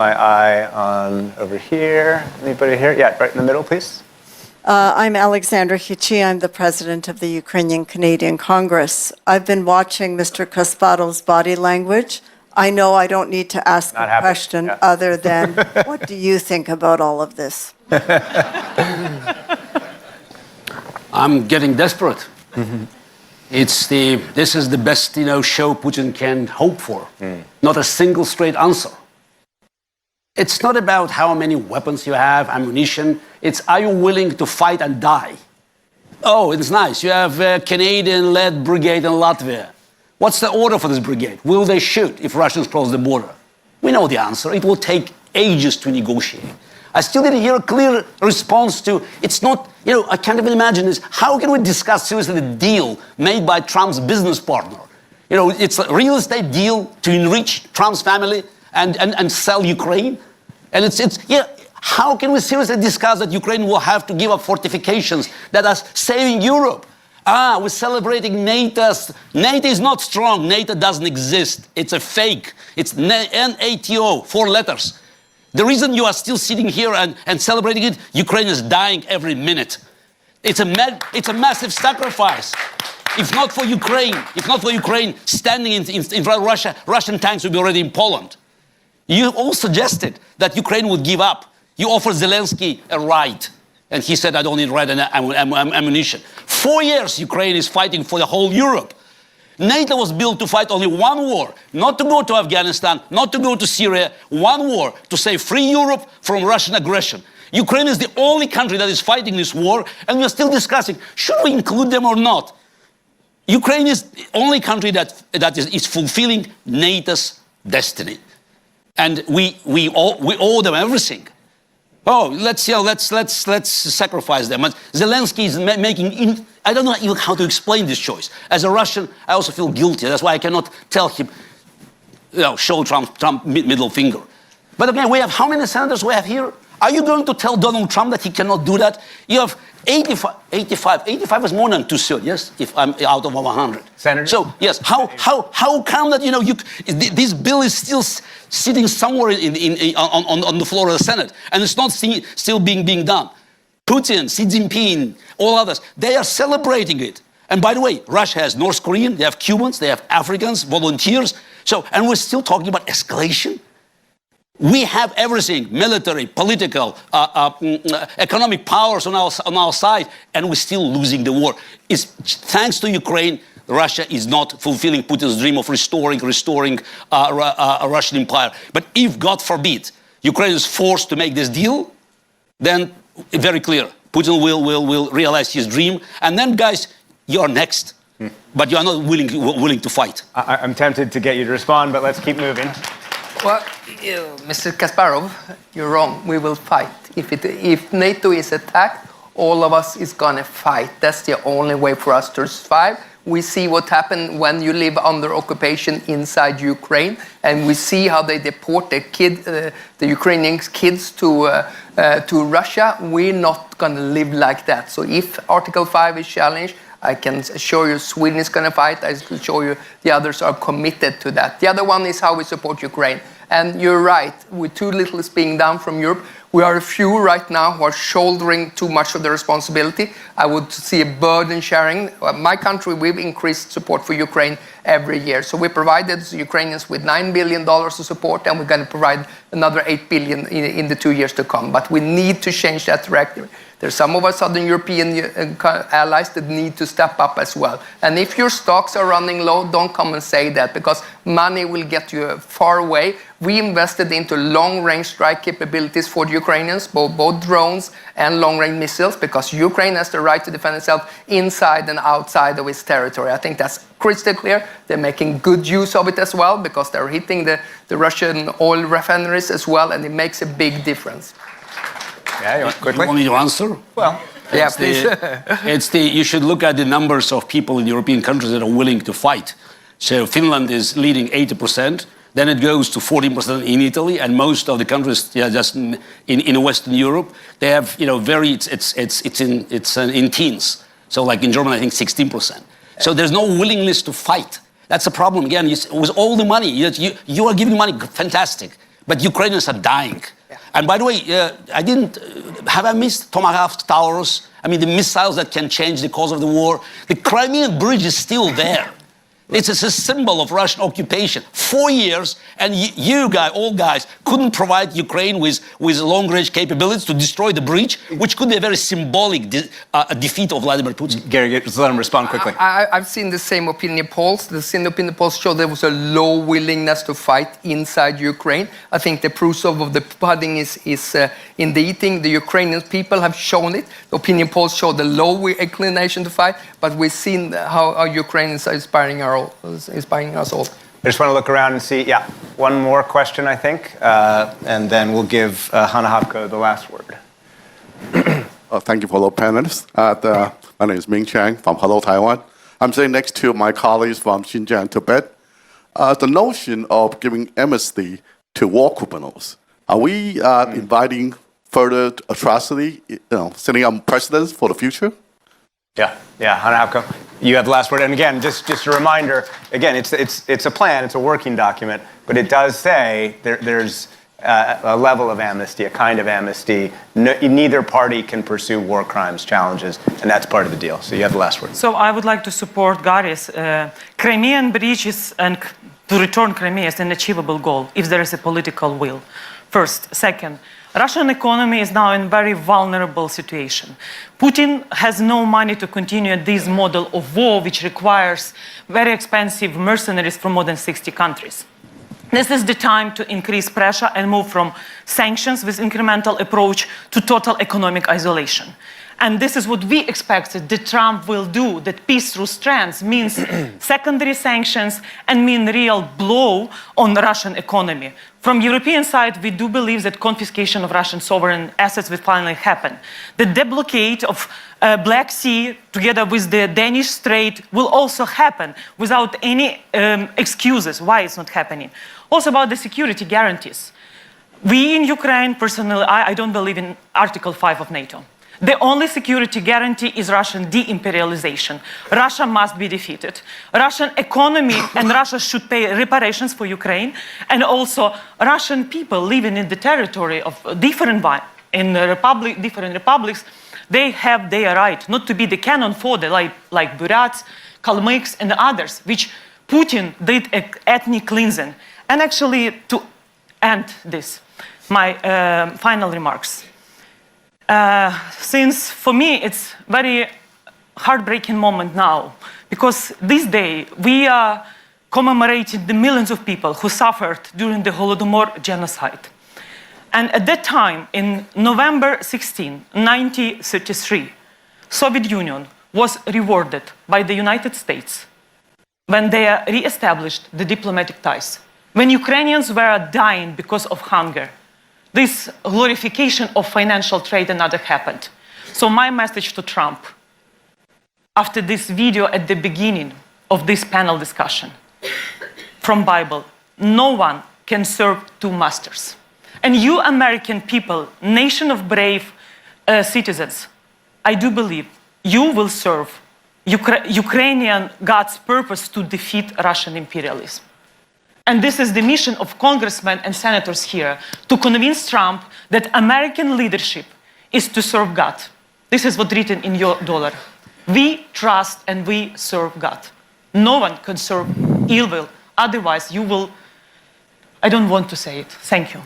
My eye on over here. Anybody here? Yeah, right in the middle, please. I'm Alexandra Hichi. I'm the president of the Ukrainian Canadian Congress. I've been watching Mr. Kasparov's body language. I know I don't need to ask a question other than, what do you think about all of this? I'm getting desperate. This is the best, show Putin can hope for. Not a single straight answer. It's not about how many weapons you have, ammunition. It's, are you willing to fight and die? Oh, it's nice. You have a Canadian-led brigade in Latvia. What's the order for this brigade? Will they shoot if Russians cross the border? We know the answer. It will take ages to negotiate. I still didn't hear a clear response to, it's not, I can't even imagine this. How can we discuss seriously the deal made by Trump's business partner? It's a real estate deal to enrich Trump's family and sell Ukraine. And how can we seriously discuss that Ukraine will have to give up fortifications that are saving Europe? We're celebrating NATO. NATO is not strong. NATO doesn't exist. It's a fake. It's NATO, 4 letters. The reason you are still sitting here and celebrating it, Ukraine is dying every minute. It's a massive sacrifice. If not for Ukraine standing in front of Russia, Russian tanks would be already in Poland. You all suggested that Ukraine would give up. You offered Zelensky a right. And he said, I don't need right ammunition. 4 years Ukraine is fighting for the whole Europe. NATO was built to fight only one war, not to go to Afghanistan, not to go to Syria, one war to save free Europe from Russian aggression. Ukraine is the only country that is fighting this war, and we're still discussing, should we include them or not? Ukraine is the only country that is fulfilling NATO's destiny. And we owe them everything. Oh, let's sacrifice them. Zelensky is making, I don't know even how to explain this choice. As a Russian, I also feel guilty. That's why I cannot tell him, show Trump middle finger. But again, we have how many senators we have here? Are you going to tell Donald Trump that he cannot do that? You have 85 is more than 2/3, yes? If I'm out of 100. Senator? So, yes, how come that, this bill is still sitting somewhere on the floor of the Senate, and it's not still being done? Putin, Xi Jinping, all others, they are celebrating it. And by the way, Russia has North Korean, they have Cubans, they have Africans, volunteers. So, and we're still talking about escalation? We have everything, military, political, economic powers on our side, and we're still losing the war. It's thanks to Ukraine, Russia is not fulfilling Putin's dream of restoring a Russian empire. But if, God forbid, Ukraine is forced to make this deal, then very clear, Putin will realize his dream. And then, guys, you're next. But you're not willing to fight. I'm tempted to get you to respond, but let's keep moving. Well, Mr. Kasparov, you're wrong. We will fight. If NATO is attacked, all of us is going to fight. That's the only way for us to survive. We see what happened when you live under occupation inside Ukraine, and we see how they deport the Ukrainian kids to Russia. We're not going to live like that. So if Article 5 is challenged, I can assure you Sweden is going to fight. I can assure you the others are committed to that. The other one is how we support Ukraine. And you're right, with too little is being done from Europe. We are a few right now who are shouldering too much of the responsibility. I would see a burden sharing. My country, we've increased support for Ukraine every year. So we provided the Ukrainians with $9 billion of support, and we're going to provide another $8 billion in the 2 years to come. But we need to change that direction. There's some of our Southern European allies that need to step up as well. And if your stocks are running low, don't come and say that, because money will get you far away. We invested into long-range strike capabilities for the Ukrainians, both drones and long-range missiles, because Ukraine has the right to defend itself inside and outside of its territory. I think that's crystal clear. They're making good use of it as well, because they're hitting the Russian oil refineries as well, and it makes a big difference. Yeah, you want me to answer? Well, yeah, please. You should look at the numbers of people in European countries that are willing to fight. So Finland is leading 80%. Then it goes to 14% in Italy, and most of the countries, just in Western Europe, they have, it's in teens. So like in Germany, I think 16%. So there's no willingness to fight. That's a problem. Again, with all the money, you are giving money, fantastic. but Ukrainians are dying. And by the way, have I missed Tomahawk towers? I mean, the missiles that can change the course of the war. The Crimean Bridge is still there. It's a symbol of Russian occupation. 4 years, and all guys, couldn't provide Ukraine with long-range capabilities to destroy the bridge, which could be a very symbolic defeat of Vladimir Putin. Gary, just let him respond quickly. I've seen the same opinion polls. The same opinion polls show there was a low willingness to fight inside Ukraine. I think the proof of the pudding is in the eating. The Ukrainian people have shown it. The opinion polls show the low inclination to fight, but we've seen how Ukrainians are inspiring us all. I just want to look around and see, one more question, I think, and then we'll give Hanna Hapko the last word. Thank you for the panelists. My name is Ming Chang from Hello Taiwan. I'm sitting next to my colleagues from Xinjiang, Tibet. The notion of giving amnesty to war criminals, are we inviting further atrocity, setting up precedents for the future? Yeah, Hanna Hapko, you have the last word. And again, just a reminder, again, it's a plan, it's a working document, but it does say there's a level of amnesty, a kind of amnesty. Neither party can pursue war crimes challenges, and that's part of the deal. So you have the last word. So I would like to support Gary's. Crimean bridge and to return Crimea is an achievable goal if there is a political will. First. Second, Russian economy is now in a very vulnerable situation. Putin has no money to continue this model of war, which requires very expensive mercenaries from more than 60 countries. This is the time to increase pressure and move from sanctions with incremental approach to total economic isolation. And this is what we expected that Trump will do, that peace through strands means secondary sanctions and mean real blow on the Russian economy. From European side, we do believe that confiscation of Russian sovereign assets will finally happen. The deblockade of Black Sea, together with the Danish Strait, will also happen without any excuses why it's not happening. Also about the security guarantees. We in Ukraine, personally, I don't believe in Article 5 of NATO. The only security guarantee is Russian de-imperialization. Russia must be defeated. Russian economy and Russia should pay reparations for Ukraine. And also Russian people living in the territory of different republics, they have their right not to be the cannon fodder like Burats, Kalmyks and others, which Putin did ethnic cleansing. And actually, to end this, my final remarks. Since for me it's very heartbreaking moment now, because this day we are commemorating the millions of people who suffered during the Holodomor genocide. And at that time, in November 16, 1933, Soviet Union was rewarded by the United States when they re-established the diplomatic ties. When Ukrainians were dying because of hunger, this glorification of financial trade and other happened. So my message to Trump, after this video at the beginning of this panel discussion, from Bible, no one can serve two masters. And you American people, nation of brave citizens, I do believe you will serve Ukrainian God's purpose to defeat Russian imperialism. And this is the mission of congressmen and senators here, to convince Trump that American leadership is to serve God. This is what's written in your dollar. We trust and we serve God. No one can serve evil. Otherwise, you will, I don't want to say it. Thank you.